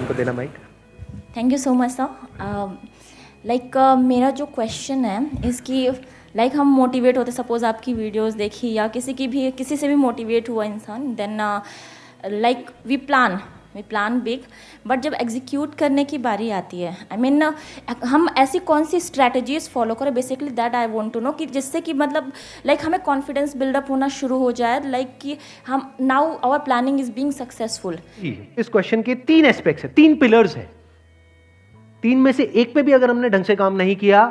उनको देना mike. Thank you so much sir. Like मेरा जो क्वेश्चन है इसकी लाइक हम मोटिवेट होते, सपोज आपकी वीडियोस देखी या किसी से भी मोटिवेट हुआ इंसान, then like we plan big, but जब एग्जीक्यूट करने की बारी आती है, आई मीन हम ऐसी कौन सी स्ट्रैटेजीज फॉलो करें, basically that I want to know, कि जिससे कि मतलब लाइक हमें कॉन्फिडेंस बिल्डअप होना शुरू हो जाए, लाइक कि हम now our planning is being successful. इस क्वेश्चन के 3 एस्पेक्ट्स है, 3 पिलर्स है। 3 में से एक पे भी अगर हमने ढंग से काम नहीं किया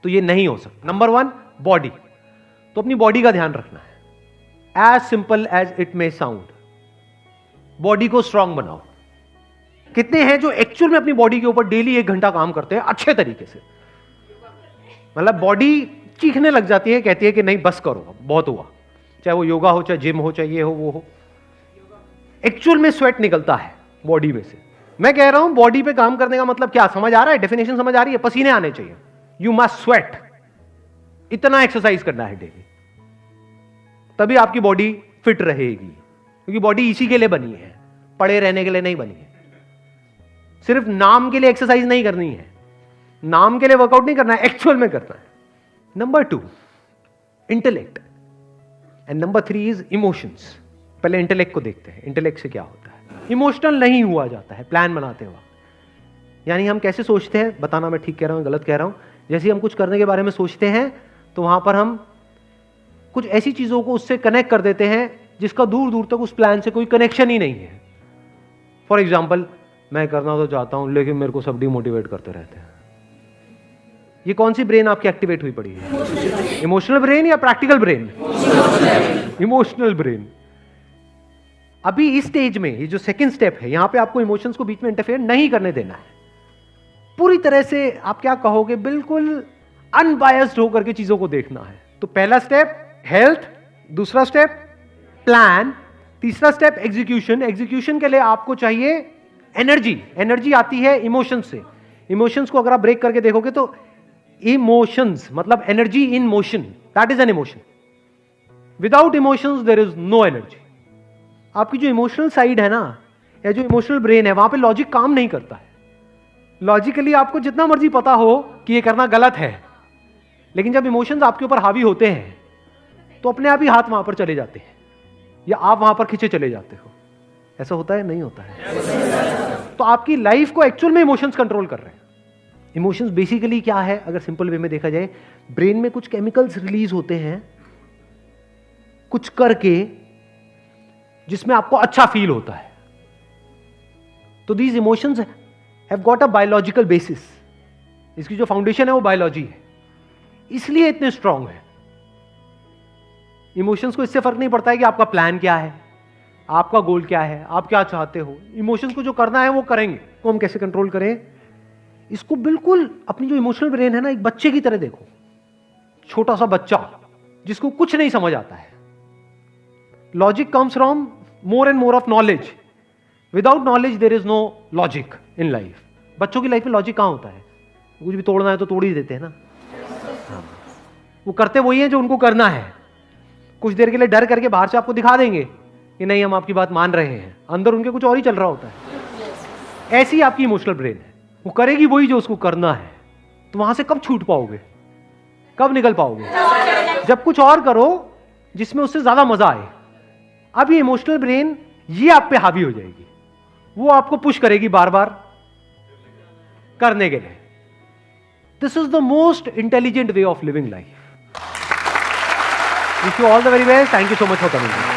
तो ये नहीं हो सकता। नंबर 1 बॉडी, तो अपनी बॉडी का ध्यान रखना है। As simple as it may sound, body को स्ट्रांग बनाओ। कितने हैं जो एक्चुअल में अपनी बॉडी के ऊपर डेली 1 घंटा काम करते हैं अच्छे तरीके से, मतलब बॉडी चीखने लग जाती है, कहती है कि नहीं बस करो, बहुत हुआ। चाहे वो योगा हो, चाहे जिम हो, चाहे ये हो वो हो, एक्चुअल में स्वेट निकलता है बॉडी में से। मैं कह रहा हूं बॉडी पे काम करने का मतलब क्या, समझ आ रहा है? डेफिनेशन समझ आ रही है? पसीने आने चाहिए, यू मस्ट स्वेट। इतना एक्सरसाइज करना है डेली, तभी आपकी बॉडी फिट रहेगी, क्योंकि बॉडी इसी के लिए बनी है, पड़े रहने के लिए नहीं बनी है। सिर्फ नाम के लिए एक्सरसाइज नहीं करनी है, नाम के लिए वर्कआउट नहीं करना है, एक्चुअल में करना है। Number 2 intellect, and number 3 is emotions. पहले इंटेलेक्ट को देखते हैं, इंटेलेक्ट से क्या होता है। इमोशनल नहीं हुआ जाता है प्लान बनाते वक्त। यानी हम कैसे सोचते हैं, बताना मैं ठीक कह रहा हूं गलत कह रहा हूं। जैसे हम कुछ करने के बारे में सोचते हैं तो वहां पर हम कुछ ऐसी चीजों को उससे कनेक्ट कर देते हैं जिसका दूर दूर तक उस प्लान से कोई कनेक्शन ही नहीं है। फॉर एग्जाम्पल, मैं करना तो चाहता हूं लेकिन मेरे को सब डिमोटिवेट करते रहते हैं। ये कौन सी ब्रेन आपकी एक्टिवेट हुई पड़ी है? इमोशनल ब्रेन या प्रैक्टिकल ब्रेन? Emotional brain. अभी इस स्टेज में ये जो सेकंड स्टेप है, यहां पे आपको इमोशंस को बीच में इंटरफेयर नहीं करने देना है। पूरी तरह से आप क्या कहोगे, बिल्कुल अनबायस्ड होकर के चीजों को देखना है। तो पहला स्टेप हेल्थ, दूसरा स्टेप प्लान, तीसरा स्टेप एग्जीक्यूशन। एग्जीक्यूशन के लिए आपको चाहिए एनर्जी। एनर्जी आती है इमोशंस से। इमोशंस को अगर आप ब्रेक करके देखोगे तो इमोशंस मतलब energy in motion, that is an emotion. Without emotions there is no energy. आपकी जो इमोशनल साइड है ना, या जो इमोशनल ब्रेन है, वहां पे लॉजिक काम नहीं करता है। लॉजिकली आपको जितना मर्जी पता हो कि ये करना गलत है, लेकिन जब इमोशंस आपके ऊपर हावी होते हैं तो अपने आप ही हाथ वहां पर चले जाते हैं, या आप वहां पर खींचे चले जाते हो। ऐसा होता है? नहीं होता है। तो आपकी लाइफ को एक्चुअल में इमोशंस कंट्रोल कर रहे हैं। इमोशंस बेसिकली क्या है, अगर सिंपल वे में देखा जाए, ब्रेन में कुछ केमिकल्स रिलीज होते हैं कुछ करके, जिसमें आपको अच्छा फील होता है। तो these emotions have got a biological basis. इसकी जो फाउंडेशन है वो बायोलॉजी है, इसलिए इतने स्ट्रांग है। इमोशंस को इससे फर्क नहीं पड़ता है कि आपका प्लान क्या है, आपका गोल क्या है, आप क्या चाहते हो। इमोशंस को जो करना है वो करेंगे। तो हम कैसे कंट्रोल करें इसको? बिल्कुल अपनी जो इमोशनल ब्रेन है ना, एक बच्चे की तरह देखो। छोटा सा बच्चा जिसको कुछ नहीं समझ आता है। Logic comes from more and more of knowledge. Without knowledge there is no logic in life. बच्चों की लाइफ में लॉजिक कहां होता है? कुछ भी तोड़ना है तो तोड़ ही देते हैं ना। हाँ। वो करते वही है जो उनको करना है। कुछ देर के लिए डर करके बाहर से आपको दिखा देंगे कि नहीं हम आपकी बात मान रहे हैं, अंदर उनके कुछ और ही चल रहा होता है। ऐसी आपकी इमोशनल ब्रेन है, वो करेगी वही जो उसको करना है। तो वहां से कब छूट पाओगे, कब निकल पाओगे? जब कुछ और करो जिसमें उससे ज्यादा मजा आए। अब ये इमोशनल ब्रेन ये आप पे हावी हो जाएगी, वो आपको पुश करेगी बार बार करने के लिए। This is the most intelligent way of living life. Wish you all the very best. Thank you so much for coming.